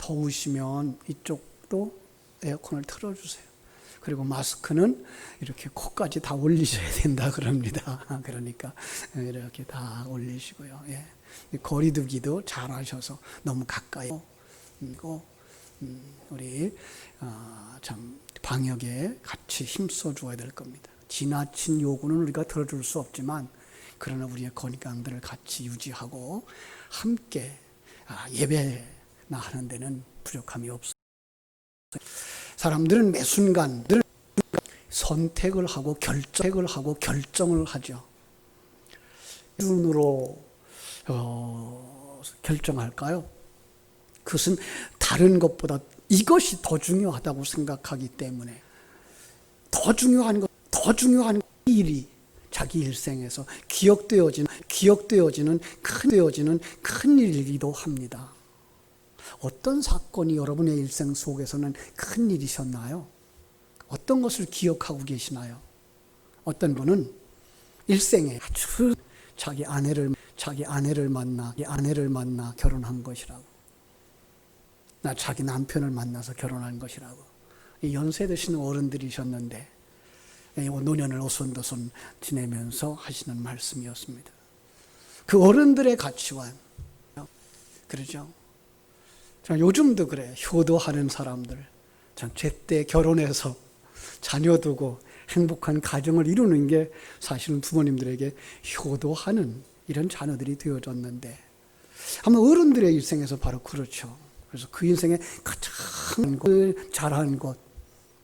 더우시면 이쪽도 에어컨을 틀어주세요. 그리고 마스크는 이렇게 코까지 다 올리셔야 된다 그럽니다. 그러니까 이렇게 다 올리시고요. 거리두기도 잘 하셔서 너무 가까이 그리고 우리 참 방역에 같이 힘써 줘야 될 겁니다. 지나친 요구는 우리가 들어줄 수 없지만 그러나 우리의 건강들을 같이 유지하고 함께 예배나 하는 데는 부족함이 없어요. 사람들은 매 순간 선택을 하고 결정을 하죠. 눈으로 결정할까요? 그것은 다른 것보다 이것이 더 중요하다고 생각하기 때문에 더 중요한 일이 자기 일생에서 기억되어지는 큰 일이기도 합니다. 어떤 사건이 여러분의 일생 속에서는 큰 일이셨나요? 어떤 것을 기억하고 계시나요? 어떤 분은 일생에 아주 자기 아내를 만나 결혼한 것이라고. 나 자기 남편을 만나서 결혼한 것이라고. 연세 드신 어른들이셨는데 노년을 오손도손 지내면서 하시는 말씀이었습니다. 그 어른들의 가치관, 그러죠? 요즘도 그래. 효도하는 사람들, 제때 결혼해서 자녀 두고 행복한 가정을 이루는 게 사실은 부모님들에게 효도하는 이런 자녀들이 되어졌는데 아마 어른들의 일생에서 바로 그렇죠. 그래서 그 인생에 가장 잘한 것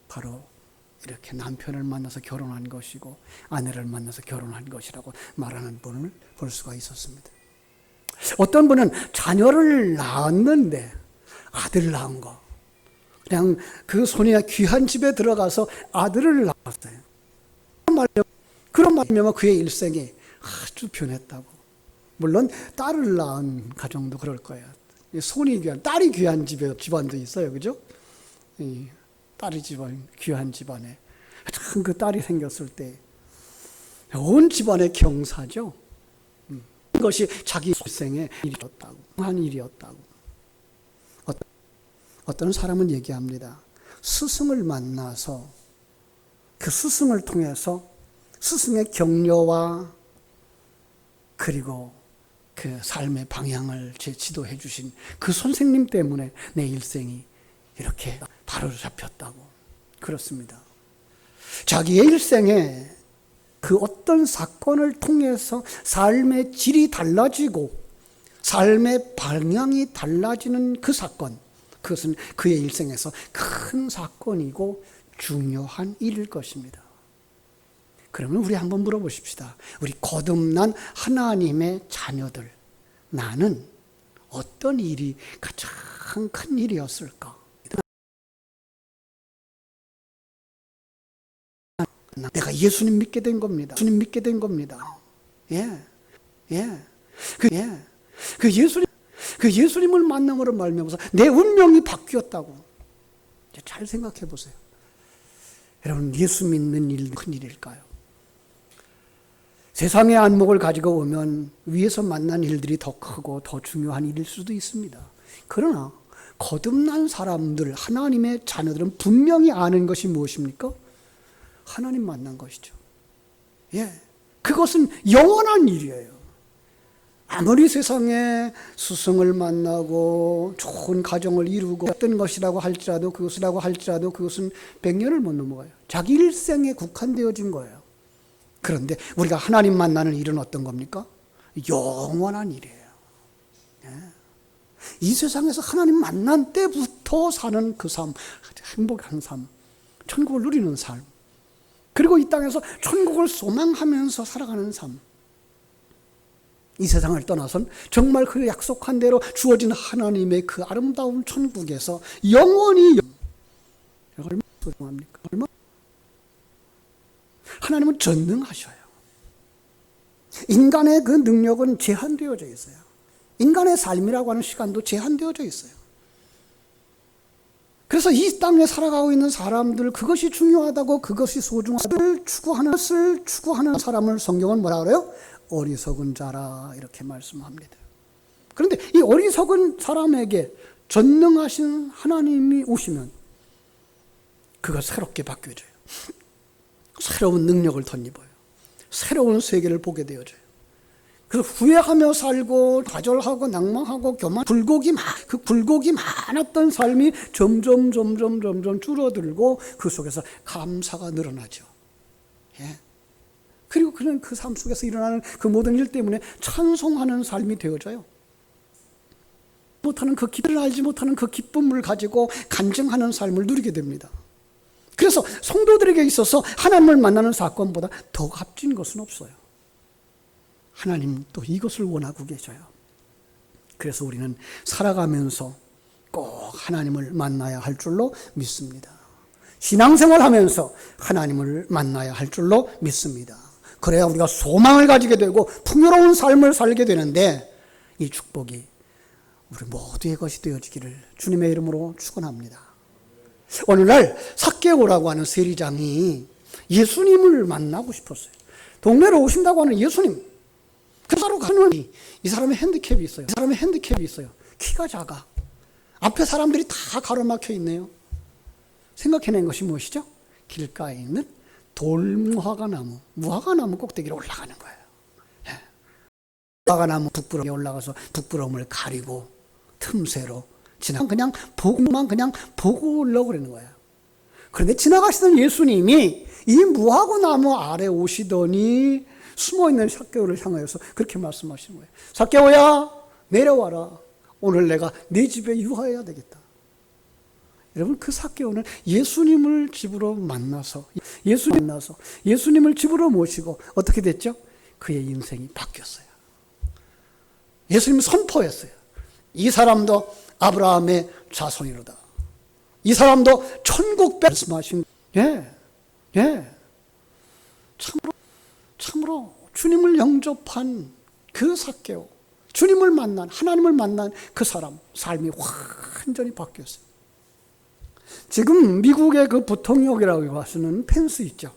바로 이렇게 남편을 만나서 결혼한 것이고 아내를 만나서 결혼한 것이라고 말하는 분을 볼 수가 있었습니다. 어떤 분은 자녀를 낳았는데 아들 낳은 거 그냥 그 손이 귀한 집에 들어가서 아들을 낳았어요. 그런 말이면 그의 일생이 아주 변했다고. 물론 딸을 낳은 가정도 그럴 거예요. 손이 귀한, 딸이 귀한 집안도 있어요. 그죠? 딸이 귀한 집안에 참 그 딸이 생겼을 때 온 집안의 경사죠. 그것이 자기 일생의 일이었다고. 한 일이었다고. 어떤 사람은 얘기합니다. 스승을 만나서 그 스승을 통해서 스승의 격려와 그리고 그 삶의 방향을 지도해 주신 그 선생님 때문에 내 일생이 이렇게 바로 잡혔다고. 그렇습니다. 자기의 일생에 그 어떤 사건을 통해서 삶의 질이 달라지고 삶의 방향이 달라지는 그 사건, 그것은 그의 일생에서 큰 사건이고 중요한 일일 것입니다. 그러면 우리 한번 물어보십시다. 우리 거듭난 하나님의 자녀들, 나는 어떤 일이 가장 큰 일이었을까? 내가 예수님 믿게 된 겁니다. 예수님 믿게 된 겁니다. 그 예수님을 만남으로 말미암아서 내 운명이 바뀌었다고. 잘 생각해 보세요. 여러분, 예수 믿는 일 큰 일일까요? 세상의 안목을 가지고 오면 위에서 만난 일들이 더 크고 더 중요한 일일 수도 있습니다. 그러나 거듭난 사람들, 하나님의 자녀들은 분명히 아는 것이 무엇입니까? 하나님 만난 것이죠. 그것은 영원한 일이에요. 아무리 세상에 스승을 만나고 좋은 가정을 이루고 어떤 것이라고 할지라도 그것은 100년을 못 넘어가요. 자기 일생에 국한되어진 거예요. 그런데 우리가 하나님 만나는 일은 어떤 겁니까? 영원한 일이에요. 이 세상에서 하나님 만난 때부터 사는 그 삶, 행복한 삶, 천국을 누리는 삶, 그리고 이 땅에서 천국을 소망하면서 살아가는 삶, 이 세상을 떠나선 정말 그 약속한 대로 주어진 하나님의 그 아름다운 천국에서 영원히 얼마나 소중합니까? 하나님은 전능하셔요. 인간의 그 능력은 제한되어져 있어요. 인간의 삶이라고 하는 시간도 제한되어져 있어요. 그래서 이 땅에 살아가고 있는 사람들, 그것이 중요하다고, 그것이 소중함을 추구하는 사람을 성경은 뭐라 그래요? 어리석은 자라, 이렇게 말씀합니다. 그런데 이 어리석은 사람에게 전능하신 하나님이 오시면 그가 새롭게 바뀌어져요. 새로운 능력을 덧입어요. 새로운 세계를 보게 되어져요. 그래서 후회하며 살고 좌절하고 낭망하고 교만, 그 굴곡이 많았던 삶이 점점 줄어들고 그 속에서 감사가 늘어나죠. 예. 그리고 그는 그 삶 속에서 일어나는 그 모든 일 때문에 찬송하는 삶이 되어져요. 못하는 그 기쁨을 알지 못하는 그 기쁨을 가지고 간증하는 삶을 누리게 됩니다. 그래서 성도들에게 있어서 하나님을 만나는 사건보다 더 값진 것은 없어요. 하나님 또 이것을 원하고 계셔요. 그래서 우리는 살아가면서 꼭 하나님을 만나야 할 줄로 믿습니다. 신앙생활하면서 하나님을 만나야 할 줄로 믿습니다. 그래야 우리가 소망을 가지게 되고 풍요로운 삶을 살게 되는데 이 축복이 우리 모두의 것이 되어지기를 주님의 이름으로 축원합니다. 오늘날 삭개오라고 하는 세리장이 예수님을 만나고 싶었어요. 동네로 오신다고 하는 예수님. 그 바로 가는 이 사람의 핸디캡이 있어요. 키가 작아. 앞에 사람들이 다 가로막혀 있네요. 생각해낸 것이 무엇이죠? 길가에 있는 무화과나무 꼭대기로 올라가는 거예요. 예. 무화과나무 북부러에 올라가서 북부러움을 가리고 틈새로 그냥 보고 오려고 그러는 거예요. 그런데 지나가시던 예수님이 이 무화과나무 아래 오시더니 숨어있는 삭개오를 향하여서 그렇게 말씀하시는 거예요. 삭개오야, 내려와라. 오늘 내가 네 집에 유하해야 되겠다. 여러분, 그 삭개오는 예수님을 집으로 만나서 예수님을 집으로 모시고 어떻게 됐죠? 그의 인생이 바뀌었어요. 예수님 선포했어요. 이 사람도 아브라함의 자손이로다. 이 사람도 천국 말씀하신 참으로 주님을 영접한 그 삭개오, 주님을 만난, 하나님을 만난 그 사람 삶이 완전히 바뀌었어요. 지금 미국의 그 부통역이라고 하시는 펜스 있죠.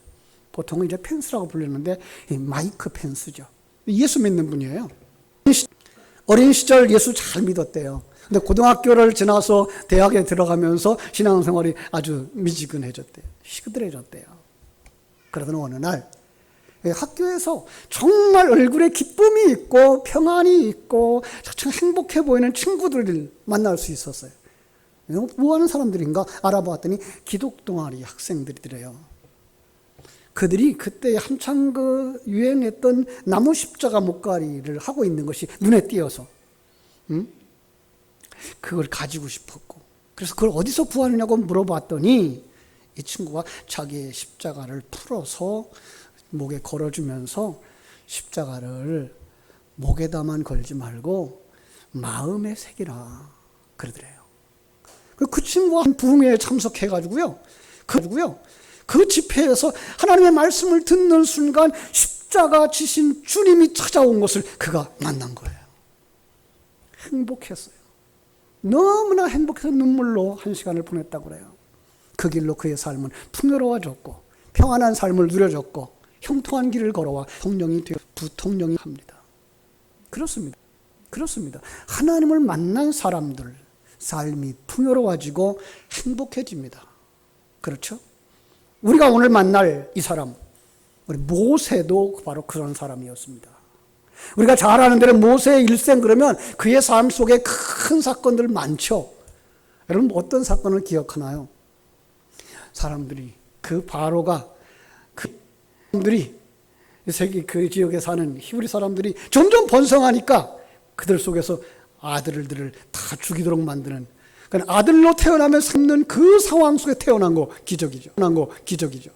보통은 이제 펜스라고 부르는데 마이크 펜스죠. 예수 믿는 분이에요. 어린 시절 예수 잘 믿었대요. 근데 고등학교를 지나서 대학에 들어가면서 신앙생활이 아주 미지근해졌대요. 시들해졌대요. 그러던 어느 날 학교에서 정말 얼굴에 기쁨이 있고 평안이 있고 참 행복해 보이는 친구들을 만날 수 있었어요. 뭐 하는 사람들인가 알아봤더니 기독동아리 학생들이래요. 그들이 그때 한창 유행했던 나무 십자가 목걸이를 하고 있는 것이 눈에 띄어서 그걸 가지고 싶었고, 그래서 그걸 어디서 구하느냐고 물어봤더니 이 친구가 자기의 십자가를 풀어서 목에 걸어주면서 십자가를 목에다만 걸지 말고 마음에 새기라 그러더래요. 그 친구가 부흥회에 참석해가지고요. 그 집회에서 하나님의 말씀을 듣는 순간 십자가 지신 주님이 찾아온 것을 그가 만난 거예요. 행복했어요. 너무나 행복해서 눈물로 한 시간을 보냈다고 그래요. 그 길로 그의 삶은 풍요로워졌고 평안한 삶을 누려졌고 형통한 길을 걸어와 부통령이 합니다. 그렇습니다. 하나님을 만난 사람들 삶이 풍요로워지고 행복해집니다. 그렇죠? 우리가 오늘 만날 이 사람, 우리 모세도 바로 그런 사람이었습니다. 우리가 잘 아는 대로 모세의 일생 그러면 그의 삶 속에 큰 사건들 많죠. 여러분 어떤 사건을 기억하나요? 사람들이 세계 그 지역에 사는 히브리 사람들이 점점 번성하니까 그들 속에서 아들들을 다 죽이도록 만드는, 그러니까 아들로 태어나면 삶는 그 상황 속에 태어난 거 기적이죠.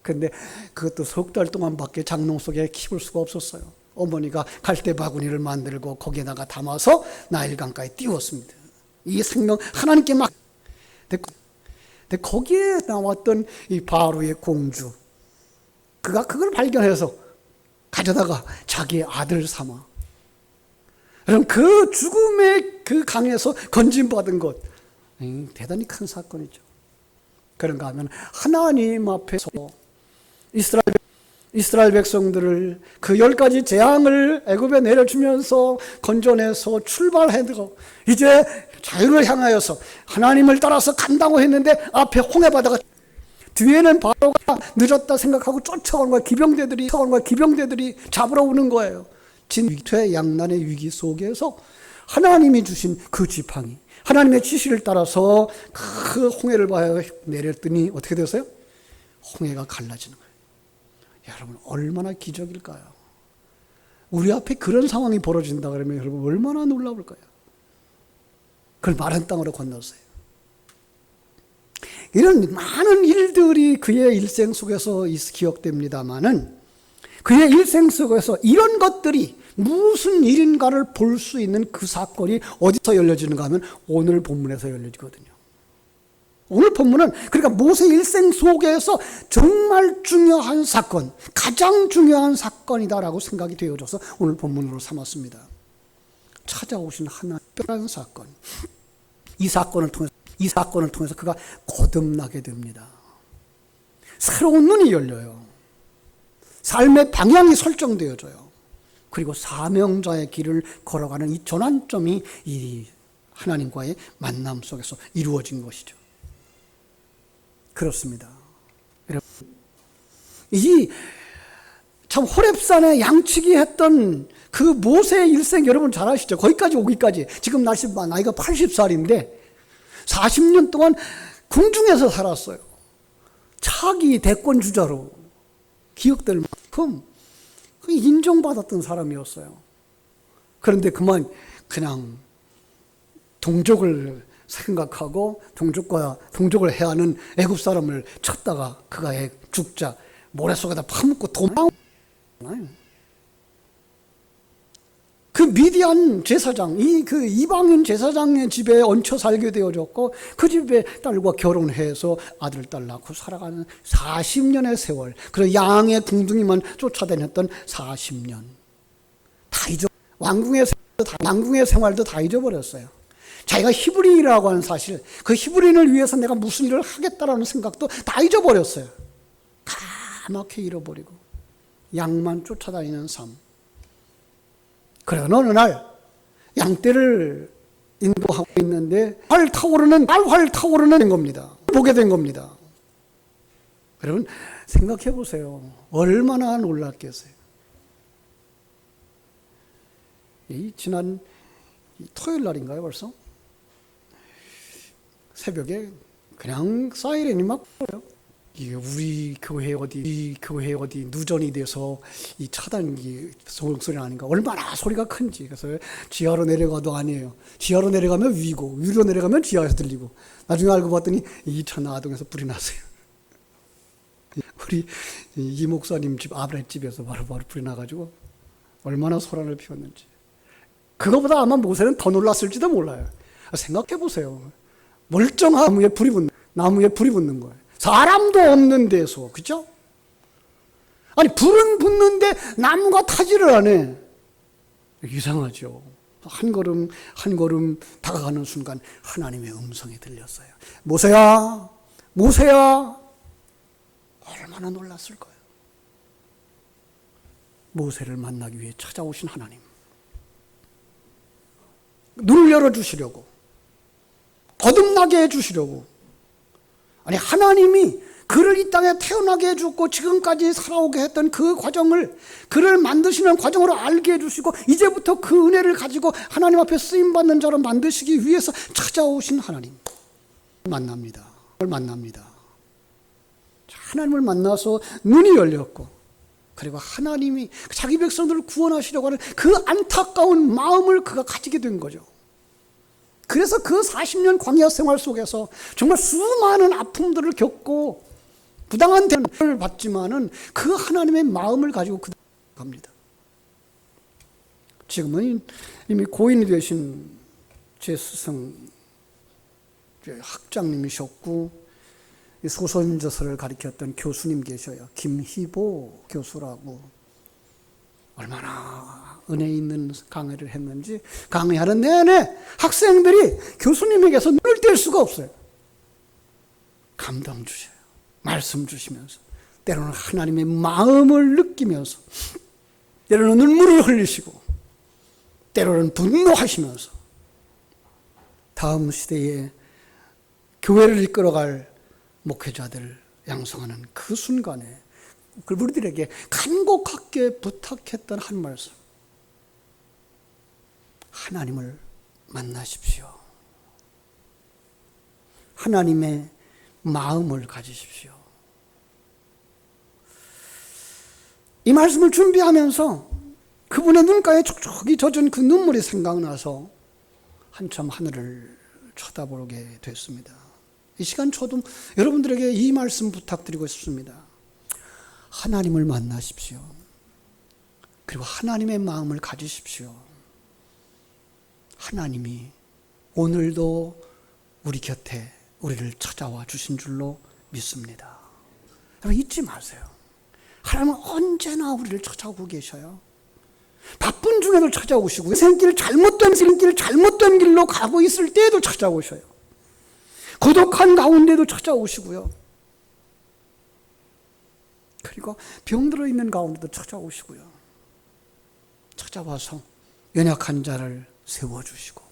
그런데 그것도 석 달 동안밖에 장롱 속에 키울 수가 없었어요. 어머니가 갈대 바구니를 만들고 거기에다가 담아서 나일강가에 띄웠습니다. 이 생명 하나님께 막. 근데 거기에 나왔던 이 바로의 공주, 그가 그걸 발견해서 가져다가 자기의 아들 삼아. 그럼 그 죽음의 그 강에서 건진받은 것, 대단히 큰 사건이죠. 그런가 하면 하나님 앞에서 이스라엘 백성들이 그 죽음의 그 강에서 건진받은 것, 대단히 큰 사건이죠. 그런가 하면 하나님 앞에서 이스라엘 백성들이 그 죽음의 그 강에서 건진받은 것, 대단히 큰 사건이죠. 그런가 하면 하나님 앞에서 이스라엘 백성들이 그 죽음의 그 강에서 건진받은 것, 대단히 큰 사건이죠. 이스라엘 이스라엘 백성들을 그 10가지 재앙을 애굽에 내려주면서 건져내서 출발해서 이제 자유를 향하여서 하나님을 따라서 간다고 했는데 앞에 홍해바다가 뒤에는 바로가 늦었다 생각하고 쫓아오는 거야. 기병대들이 잡으러 오는 거예요. 진퇴양난의 위기 속에서 하나님이 주신 그 지팡이, 하나님의 지시를 따라서 그 홍해를 봐야 내렸더니 어떻게 됐어요? 홍해가 갈라지는 거예요. 여러분, 얼마나 기적일까요? 우리 앞에 그런 상황이 벌어진다 그러면 여러분 얼마나 놀라울까요? 그걸 마른 땅으로 건넜어요. 이런 많은 일들이 그의 일생 속에서 기억됩니다마는 그의 일생 속에서 이런 것들이 무슨 일인가를 볼 수 있는 그 사건이 어디서 열려지는가 하면 오늘 본문에서 열려지거든요. 오늘 본문은 그러니까 모세 일생 속에서 정말 중요한 사건, 가장 중요한 사건이다라고 생각이 되어져서 오늘 본문으로 삼았습니다. 찾아오신 하나님의 특별한 사건. 이 사건을 통해서 그가 거듭나게 됩니다. 새로운 눈이 열려요. 삶의 방향이 설정되어져요. 그리고 사명자의 길을 걸어가는 이 전환점이 이 하나님과의 만남 속에서 이루어진 것이죠. 그렇습니다. 이 참 호렙산에 양치기 했던 그 모세의 일생 여러분 잘 아시죠? 거기까지 오기까지 지금 나이가 80살인데 40년 동안 궁중에서 살았어요. 차기 대권 주자로 기억될 만큼 인정받았던 사람이었어요. 그런데 그냥 동족을 생각하고 동족을 해야 하는 애굽 사람을 쳤다가 그가 죽자 모래 속에다 파묻고 그 미디안 제사장, 그 이방인 제사장의 집에 얹혀 살게 되어졌고 그 집에 딸과 결혼해서 아들, 딸 낳고 살아가는 40년의 세월, 그리고 양의 궁둥이만 쫓아다녔던 40년. 다 왕궁의 생활도 다 잊어버렸어요. 자기가 히브리인이라고 하는 사실, 그 히브리인을 위해서 내가 무슨 일을 하겠다라는 생각도 다 잊어버렸어요. 까맣게 잃어버리고 양만 쫓아다니는 삶. 그래 어느 날 양떼를 인도하고 있는데 활 타오르는 겁니다. 보게 된 겁니다. 여러분 생각해 보세요. 얼마나 놀랐겠어요. 지난 토요일 날인가요 벌써? 새벽에 그냥 사이렌이 막 울어요. 이게 우리 교회 어디 누전이 돼서 이 차단기 소리 나니까 얼마나 소리가 큰지. 그래서 지하로 내려가도 아니에요. 지하로 내려가면 위고 위로 내려가면 지하에서 들리고 나중에 알고 봤더니 2차 아동에서 불이 났어요. 우리 이 목사님 집 아브렛집에서 바로 불이 나가지고 얼마나 소란을 피웠는지. 그거보다 아마 모세는 더 놀랐을지도 몰라요. 생각해 보세요. 멀쩡한 나무에 불이 붙는 거예요. 사람도 없는 데서, 그죠? 아니, 불은 붙는데 나무가 타지를 않네. 이상하죠. 한 걸음 다가가는 순간 하나님의 음성이 들렸어요. 모세야, 모세야. 얼마나 놀랐을 거예요. 모세를 만나기 위해 찾아오신 하나님. 눈을 열어주시려고, 거듭나게 해주시려고. 아니 하나님이 그를 이 땅에 태어나게 해주고 지금까지 살아오게 했던 그 과정을, 그를 만드시는 과정으로 알게 해주시고 이제부터 그 은혜를 가지고 하나님 앞에 쓰임받는 자로 만드시기 위해서 찾아오신 하나님 만납니다. 하나님을 만나서 눈이 열렸고, 그리고 하나님이 자기 백성들을 구원하시려고 하는 그 안타까운 마음을 그가 가지게 된 거죠. 그래서 그 40년 광야 생활 속에서 정말 수많은 아픔들을 겪고 부당한 대접을 받지만은 그 하나님의 마음을 가지고 그대로 갑니다. 지금은 이미 고인이 되신 제 스승 학장님이셨고 소선저서를 가르쳤던 교수님 계셔요. 김희보 교수라고. 얼마나 은혜 있는 강의를 했는지 강의하는 내내 학생들이 교수님에게서 눈을 뗄 수가 없어요. 감동 주셔요. 말씀 주시면서 때로는 하나님의 마음을 느끼면서, 때로는 눈물을 흘리시고, 때로는 분노하시면서 다음 시대에 교회를 이끌어갈 목회자들을 양성하는 그 순간에 우리들에게 간곡하게 부탁했던 한 말씀, 하나님을 만나십시오. 하나님의 마음을 가지십시오. 이 말씀을 준비하면서 그분의 눈가에 촉촉이 젖은 그 눈물이 생각나서 한참 하늘을 쳐다보게 됐습니다. 이 시간 저도 여러분들에게 이 말씀 부탁드리고 싶습니다. 하나님을 만나십시오. 그리고 하나님의 마음을 가지십시오. 하나님이 오늘도 우리 곁에 우리를 찾아와 주신 줄로 믿습니다. 여러분 잊지 마세요. 하나님은 언제나 우리를 찾아오고 계셔요. 바쁜 중에도 찾아오시고, 잘못된 길로 가고 있을 때에도 찾아오셔요. 고독한 가운데도 찾아오시고요. 그리고 병들어 있는 가운데도 찾아오시고요. 찾아와서 연약한 자를 세워주시고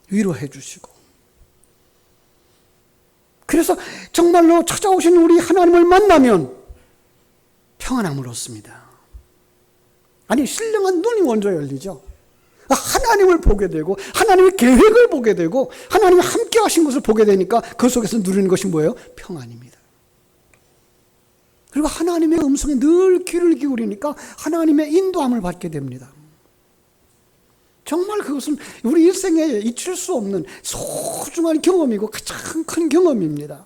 위로해 주시고, 그래서 정말로 찾아오신 우리 하나님을 만나면 평안함을 얻습니다. 아니, 신령한 눈이 먼저 열리죠. 하나님을 보게 되고 하나님의 계획을 보게 되고 하나님이 함께 하신 것을 보게 되니까 그 속에서 누리는 것이 뭐예요? 평안입니다. 그리고 하나님의 음성에 늘 귀를 기울이니까 하나님의 인도함을 받게 됩니다. 정말 그것은 우리 일생에 잊힐 수 없는 소중한 경험이고 가장 큰 경험입니다.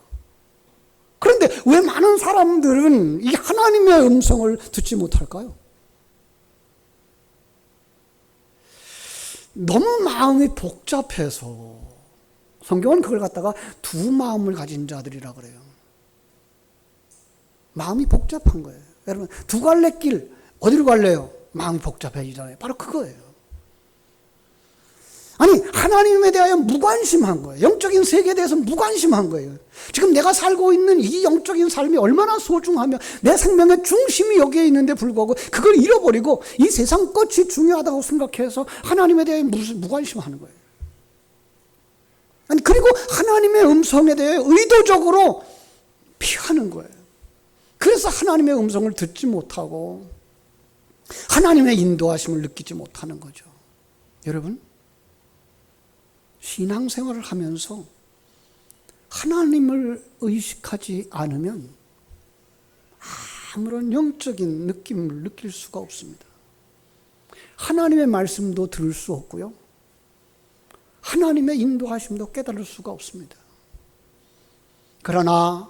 그런데 왜 많은 사람들은 이 하나님의 음성을 듣지 못할까요? 너무 마음이 복잡해서. 성경은 그걸 갖다가 두 마음을 가진 자들이라 그래요. 마음이 복잡한 거예요. 여러분, 두 갈래 길 어디로 갈래요? 마음이 복잡해지잖아요. 바로 그거예요. 아니, 하나님에 대하여 무관심한 거예요. 영적인 세계에 대해서 무관심한 거예요. 지금 내가 살고 있는 이 영적인 삶이 얼마나 소중하며 내 생명의 중심이 여기에 있는데 불구하고 그걸 잃어버리고 이 세상 것이 중요하다고 생각해서 하나님에 대해 무관심하는 거예요. 아니, 그리고 하나님의 음성에 대해 의도적으로 피하는 거예요. 그래서 하나님의 음성을 듣지 못하고 하나님의 인도하심을 느끼지 못하는 거죠. 여러분, 신앙생활을 하면서 하나님을 의식하지 않으면 아무런 영적인 느낌을 느낄 수가 없습니다. 하나님의 말씀도 들을 수 없고요. 하나님의 인도하심도 깨달을 수가 없습니다. 그러나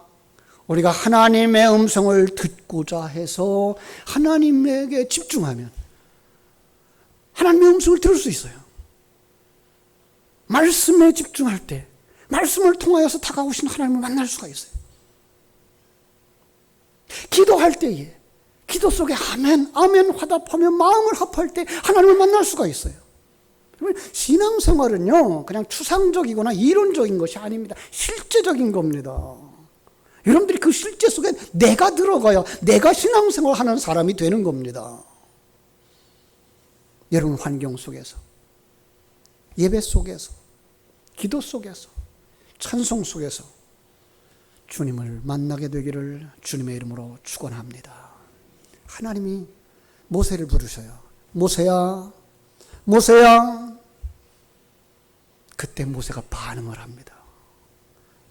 우리가 하나님의 음성을 듣고자 해서 하나님에게 집중하면 하나님의 음성을 들을 수 있어요. 말씀에 집중할 때 말씀을 통하여서 다가오신 하나님을 만날 수가 있어요. 기도할 때에 기도 속에 아멘, 아멘 화답하며 마음을 합할 때 하나님을 만날 수가 있어요. 신앙생활은요, 그냥 추상적이거나 이론적인 것이 아닙니다. 실제적인 겁니다. 여러분들이 그 실제 속에 내가 들어가야 내가 신앙생활 하는 사람이 되는 겁니다. 여러분 환경 속에서, 예배 속에서, 기도 속에서, 찬송 속에서 주님을 만나게 되기를 주님의 이름으로 축원합니다. 하나님이 모세를 부르셔요. 모세야, 모세야. 그때 모세가 반응을 합니다.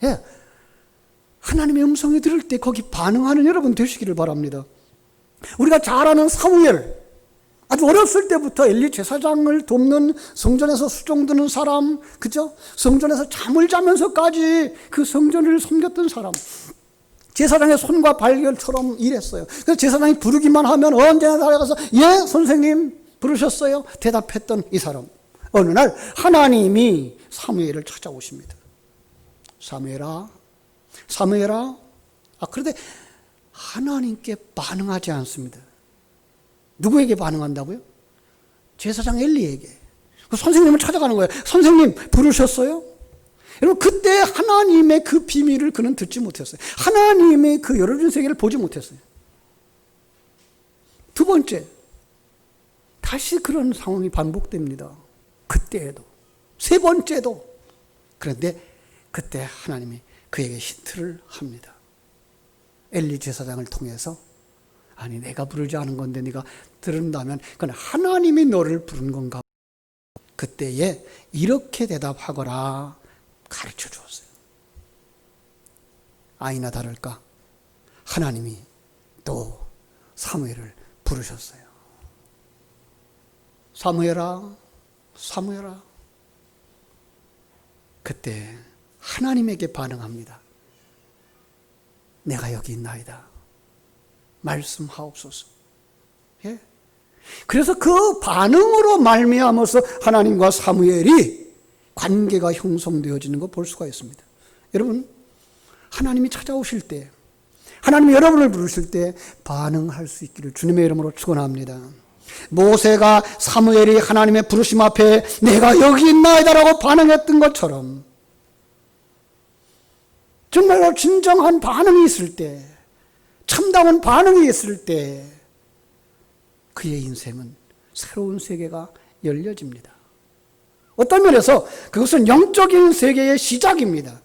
예, 하나님의 음성이 들을 때 거기 반응하는 여러분 되시기를 바랍니다. 우리가 잘 아는 사무엘, 아주 어렸을 때부터 엘리 제사장을 돕는, 성전에서 수종 드는 사람, 그죠? 성전에서 잠을 자면서까지 그 성전을 섬겼던 사람. 제사장의 손과 발결처럼 일했어요. 그래서 제사장이 부르기만 하면 언제나 달려가서 예, 선생님 부르셨어요? 대답했던 이 사람. 어느 날 하나님이 사무엘을 찾아오십니다. 사무엘아, 사무엘아. 그런데 하나님께 반응하지 않습니다. 누구에게 반응한다고요? 제사장 엘리에게. 선생님을 찾아가는 거예요. 선생님 부르셨어요? 여러분, 그때 하나님의 그 비밀을 그는 듣지 못했어요. 하나님의 그 열어준 세계를 보지 못했어요. 두 번째, 다시 그런 상황이 반복됩니다. 그때에도. 세 번째도. 그런데 그때 하나님이 그에게 힌트를 합니다. 엘리 제사장을 통해서, 아니 내가 부르지 않은 건데 네가 들은다면 그건 하나님이 너를 부른 건가. 그때에 이렇게 대답하거라 가르쳐 주었어요. 아니나 다를까 하나님이 또 사무엘을 부르셨어요. 사무엘아, 사무엘아. 그때 하나님에게 반응합니다. 내가 여기 있나이다. 말씀하옵소서. 예? 그래서 그 반응으로 말미암아서 하나님과 사무엘이 관계가 형성되어지는 거 볼 수가 있습니다. 여러분, 하나님이 찾아오실 때, 하나님이 여러분을 부르실 때 반응할 수 있기를 주님의 이름으로 축원합니다. 모세가 사무엘이 하나님의 부르심 앞에 내가 여기 있나이다라고 반응했던 것처럼 정말로 진정한 반응이 있을 때, 참다운 반응이 있을 때 그의 인생은 새로운 세계가 열려집니다. 어떤 면에서 그것은 영적인 세계의 시작입니다.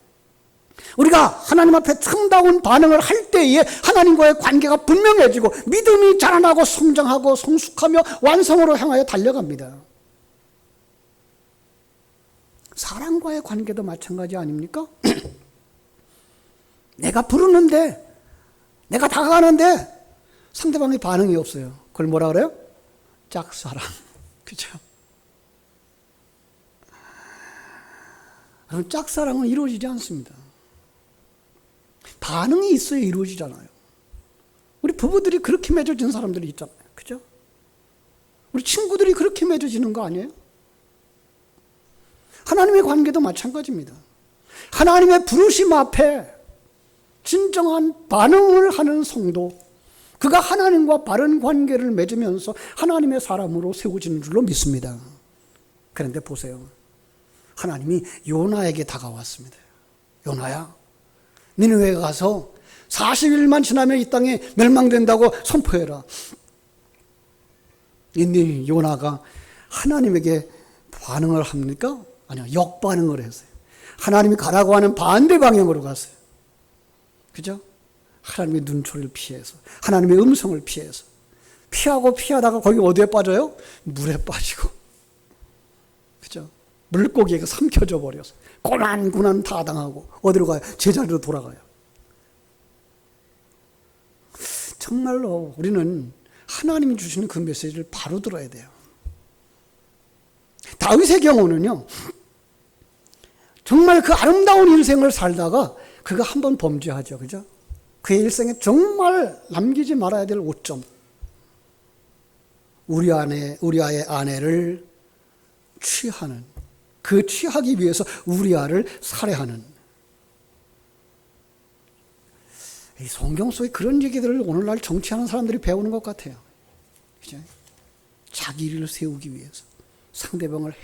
우리가 하나님 앞에 참다운 반응을 할 때에 하나님과의 관계가 분명해지고 믿음이 자라나고 성장하고 성숙하며 완성으로 향하여 달려갑니다. 사람과의 관계도 마찬가지 아닙니까? 내가 부르는데, 내가 다가가는데 상대방의 반응이 없어요. 그걸 뭐라 그래요? 짝사랑. 그죠? 짝사랑은 이루어지지 않습니다. 반응이 있어야 이루어지잖아요. 우리 부부들이 그렇게 맺어진 사람들이 있잖아요. 그죠? 우리 친구들이 그렇게 맺어지는 거 아니에요? 하나님의 관계도 마찬가지입니다. 하나님의 부르심 앞에 진정한 반응을 하는 성도, 그가 하나님과 바른 관계를 맺으면서 하나님의 사람으로 세워지는 줄로 믿습니다. 그런데 보세요. 하나님이 요나에게 다가왔습니다. 요나야, 니느웨에 가서 40일만 지나면 이 땅에 멸망된다고 선포해라. 이 요나가 하나님에게 반응을 합니까? 아니요, 역반응을 했어요. 하나님이 가라고 하는 반대 방향으로 갔어요. 그죠? 하나님의 눈초리를 피해서, 하나님의 음성을 피해서, 피하고 피하다가 거기 어디에 빠져요? 물에 빠지고, 그죠? 물고기에게 삼켜져 버려서 고난고난 다 당하고 어디로 가요? 제자리로 돌아가요. 정말로 우리는 하나님이 주시는 그 메시지를 바로 들어야 돼요. 다윗의 경우는요, 정말 그 아름다운 인생을 살다가 그가 한번 범죄하죠. 그죠? 그의 일생에 정말 남기지 말아야 될 오점. 우리아의 아내를 취하는, 그 취하기 위해서 우리아를 살해하는. 이 성경 속에 그런 얘기들을 오늘날 정치하는 사람들이 배우는 것 같아요. 그죠? 자기 일을 세우기 위해서 상대방을 해.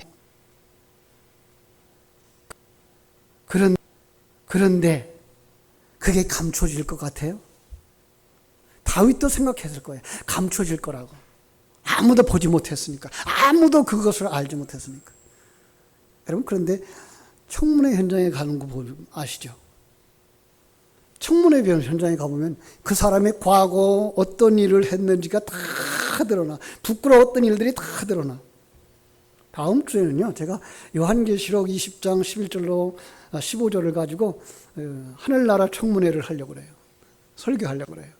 그런데 그게 감춰질 것 같아요? 다윗도 생각했을 거예요. 감춰질 거라고. 아무도 보지 못했으니까. 아무도 그것을 알지 못했으니까. 여러분, 그런데 청문회 현장에 가는 거 아시죠? 청문회 현장에 가보면 그 사람의 과거 어떤 일을 했는지가 다 드러나. 부끄러웠던 일들이 다 드러나. 다음 주에는요, 제가 요한계시록 20장 11절로 15절을 가지고 하늘나라 청문회를 하려고 그래요. 설교하려고 그래요.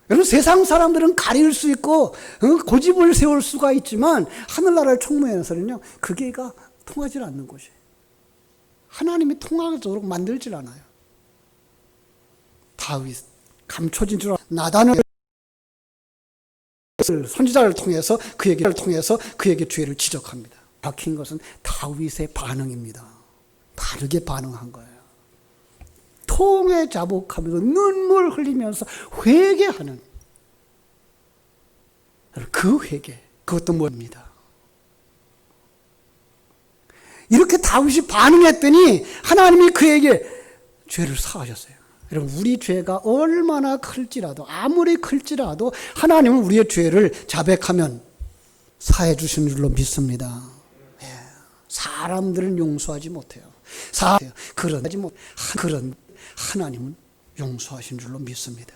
여러분, 세상 사람들은 가릴 수 있고 고집을 세울 수가 있지만 하늘나라의 청문회에서는요, 그게가 통하지 않는 곳이에요. 하나님이 통하도록 만들질 않아요. 다윗, 감춰진 줄 나단을 선지자를 통해서 그에게 죄를 지적합니다. 박힌 것은 다윗의 반응입니다. 바르게 반응한 거예요. 통에 자복하면서 눈물 흘리면서 회개하는 그 회개, 그것도 뭡니다. 이렇게 다윗이 반응했더니 하나님이 그에게 죄를 사하셨어요. 여러분, 우리 죄가 얼마나 클지라도, 아무리 클지라도 하나님은 우리의 죄를 자백하면 사해 주시는 줄로 믿습니다. 예. 사람들은 용서하지 못해요. 그런 하나님은 용서하신 줄로 믿습니다.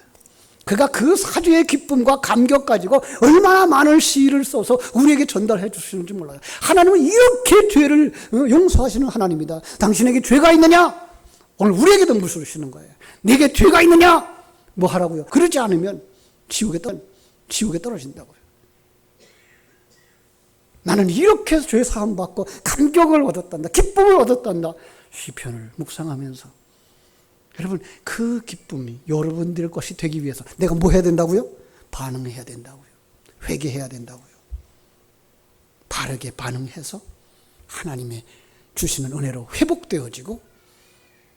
그가 그 사죄의 기쁨과 감격 가지고 얼마나 많은 시를 써서 우리에게 전달해 주시는지 몰라요. 하나님은 이렇게 죄를 용서하시는 하나님이다. 당신에게 죄가 있느냐? 오늘 우리에게도 물으시는 거예요. 내게 죄가 있느냐? 뭐 하라고요? 그러지 않으면 지옥에 떨어진다고요. 나는 이렇게 죄 사함 받고 감격을 얻었단다, 기쁨을 얻었단다. 시편을 묵상하면서 여러분, 그 기쁨이 여러분들 것이 되기 위해서 내가 뭐 해야 된다고요? 반응해야 된다고요. 회개해야 된다고요. 바르게 반응해서 하나님의 주시는 은혜로 회복되어지고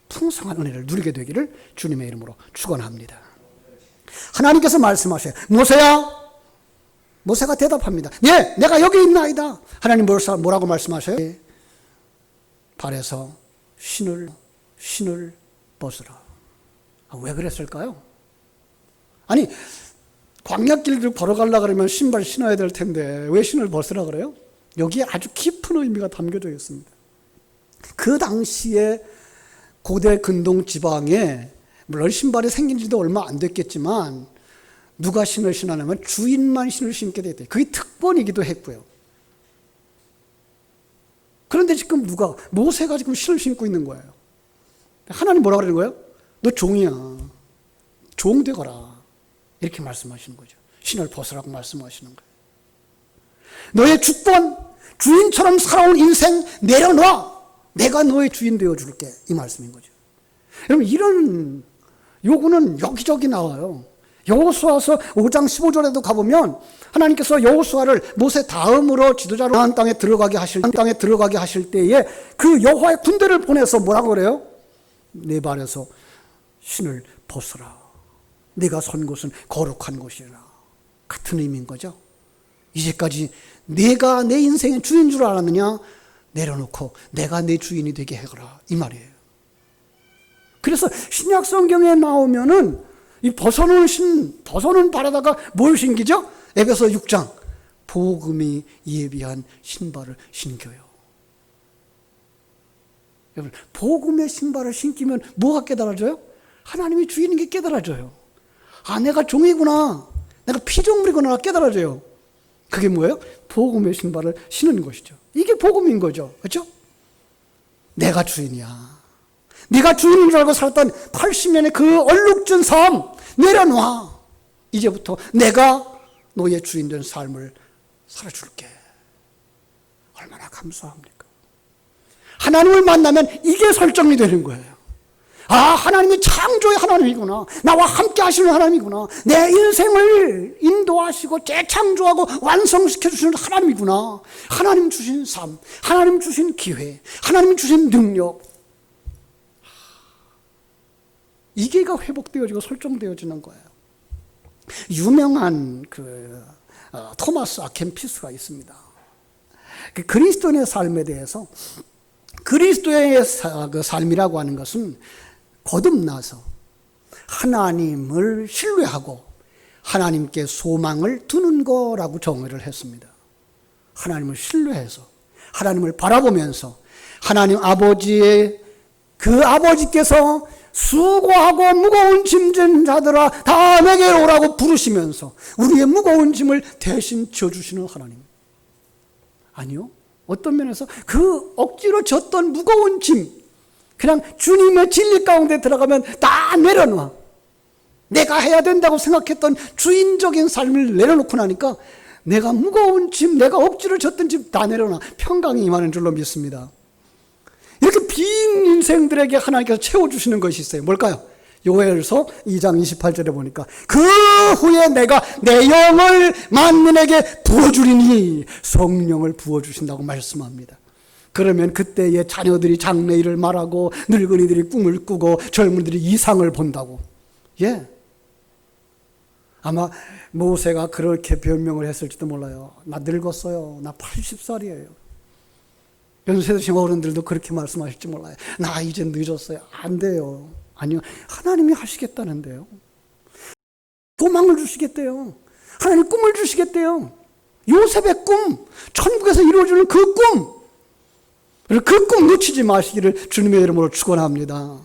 풍성한 은혜를 누리게 되기를 주님의 이름으로 축원합니다. 하나님께서 말씀하셔요. 모세가 대답합니다. 예, 내가 여기 있나이다. 하나님 뭐라고 말씀하셔요? 발에서 신을 벗으라. 왜 그랬을까요? 아니, 광야길을 걸어가려고 그러면 신발 신어야 될 텐데 왜 신을 벗으라 그래요? 여기에 아주 깊은 의미가 담겨져 있습니다. 그 당시에 고대 근동 지방에 물론 신발이 생긴 지도 얼마 안 됐겠지만 누가 신을 신으냐면 주인만 신을 신게 됐대요. 그게 특권이기도 했고요. 그런데 지금 모세가 지금 신을 신고 있는 거예요. 하나님 뭐라 그러는 거예요? 너 종이야. 종 되거라. 이렇게 말씀하시는 거죠. 신을 벗으라고 말씀하시는 거예요. 너의 주권, 주인처럼 살아온 인생 내려놔. 내가 너의 주인 되어줄게. 이 말씀인 거죠. 여러분, 이런 요구는 여기저기 나와요. 여호수아서 5장 15절에도 가보면 하나님께서 여호수아를 모세 다음으로 지도자로 가나안 땅에 들어가게 하실 때에 그 여호와의 군대를 보내서 뭐라고 그래요? 내 발에서 신을 벗으라. 네가 선 곳은 거룩한 곳이라. 같은 의미인 거죠. 이제까지 내가 내 인생의 주인 줄 알았느냐? 내려놓고 내가 내 주인이 되게 해라. 이 말이에요. 그래서 신약 성경에 나오면은 이 벗어놓은 발에다가 뭘 신기죠? 에베소 6장. 복음이 예비한 신발을 신겨요. 여러분, 복음의 신발을 신기면 뭐가 깨달아져요? 하나님이 주인인 게 깨달아져요. 아, 내가 종이구나. 내가 피조물이구나 깨달아져요. 그게 뭐예요? 복음의 신발을 신는 것이죠. 이게 복음인 거죠. 그렇죠? 내가 주인이야. 네가 주인인 줄 알고 살았던 80년의 그 얼룩진 삶 내려놔. 이제부터 내가 너의 주인 된 삶을 살아줄게. 얼마나 감사합니까? 하나님을 만나면 이게 설정이 되는 거예요. 아, 하나님이 창조의 하나님이구나. 나와 함께 하시는 하나님이구나. 내 인생을 인도하시고 재창조하고 완성시켜 주시는 하나님이구나. 하나님 주신 삶, 하나님 주신 기회, 하나님 주신 능력. 이게가 회복되어지고 설정되어지는 거예요. 유명한 토마스 아켄피스가 있습니다. 그 그리스도인의 삶에 대해서 그리스도의 그 삶이라고 하는 것은 거듭나서 하나님을 신뢰하고 하나님께 소망을 두는 거라고 정의를 했습니다. 하나님을 신뢰해서 하나님을 바라보면서 하나님 아버지의 그 아버지께서 수고하고 무거운 짐진 자들아 다 내게 오라고 부르시면서 우리의 무거운 짐을 대신 져주시는 하나님. 아니요. 어떤 면에서 그 억지로 졌던 무거운 짐 그냥 주님의 진리 가운데 들어가면 다 내려놔. 내가 해야 된다고 생각했던 주인적인 삶을 내려놓고 나니까 내가 무거운 짐, 내가 억지로 졌던 짐 다 내려놔. 평강이 임하는 줄로 믿습니다. 이렇게 빈 인생들에게 하나님께서 채워주시는 것이 있어요. 뭘까요? 요엘서 2장 28절에 보니까 그 후에 내가 내 영을 만민에게 부어주리니 성령을 부어주신다고 말씀합니다. 그러면 그때의 자녀들이 장래일을 말하고 늙은이들이 꿈을 꾸고 젊은이들이 이상을 본다고. 예. 아마 모세가 그렇게 변명을 했을지도 몰라요. 나 늙었어요. 나 80살이에요. 연세 드신 어른들도 그렇게 말씀하실지 몰라요. 나 이제 늦었어요. 안 돼요. 아니요. 하나님이 하시겠다는데요. 도망을 주시겠대요. 하나님 꿈을 주시겠대요. 요셉의 꿈, 천국에서 이루어지는 그 꿈, 그 꿈 놓치지 마시기를 주님의 이름으로 축원합니다.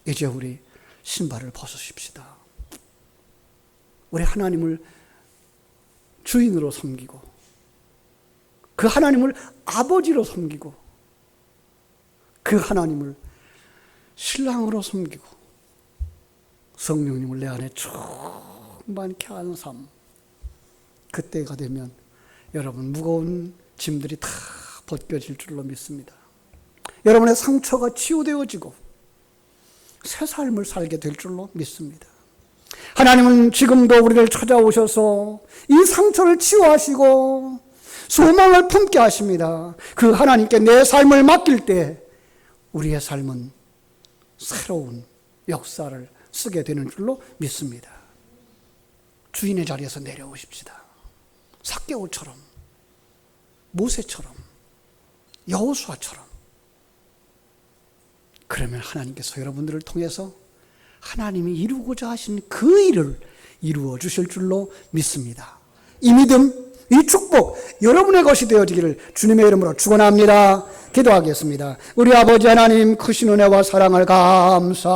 이제 우리 신발을 벗으십시다. 우리 하나님을 주인으로 섬기고 그 하나님을 아버지로 섬기고 그 하나님을 신랑으로 섬기고 성령님을 내 안에 충만케 하는 삶, 그때가 되면 여러분 무거운 짐들이 다 벗겨질 줄로 믿습니다. 여러분의 상처가 치유되어지고 새 삶을 살게 될 줄로 믿습니다. 하나님은 지금도 우리를 찾아오셔서 이 상처를 치유하시고 소망을 품게 하십니다. 그 하나님께 내 삶을 맡길 때 우리의 삶은 새로운 역사를 쓰게 되는 줄로 믿습니다. 주인의 자리에서 내려오십시다. 삭개오처럼, 모세처럼, 여호수아처럼. 그러면 하나님께서 여러분들을 통해서 하나님이 이루고자 하신 그 일을 이루어 주실 줄로 믿습니다. 이 믿음, 이 축복 여러분의 것이 되어지기를 주님의 이름으로 축원합니다. 기도하겠습니다. 우리 아버지 하나님, 크신 은혜와 사랑을 감사합니다.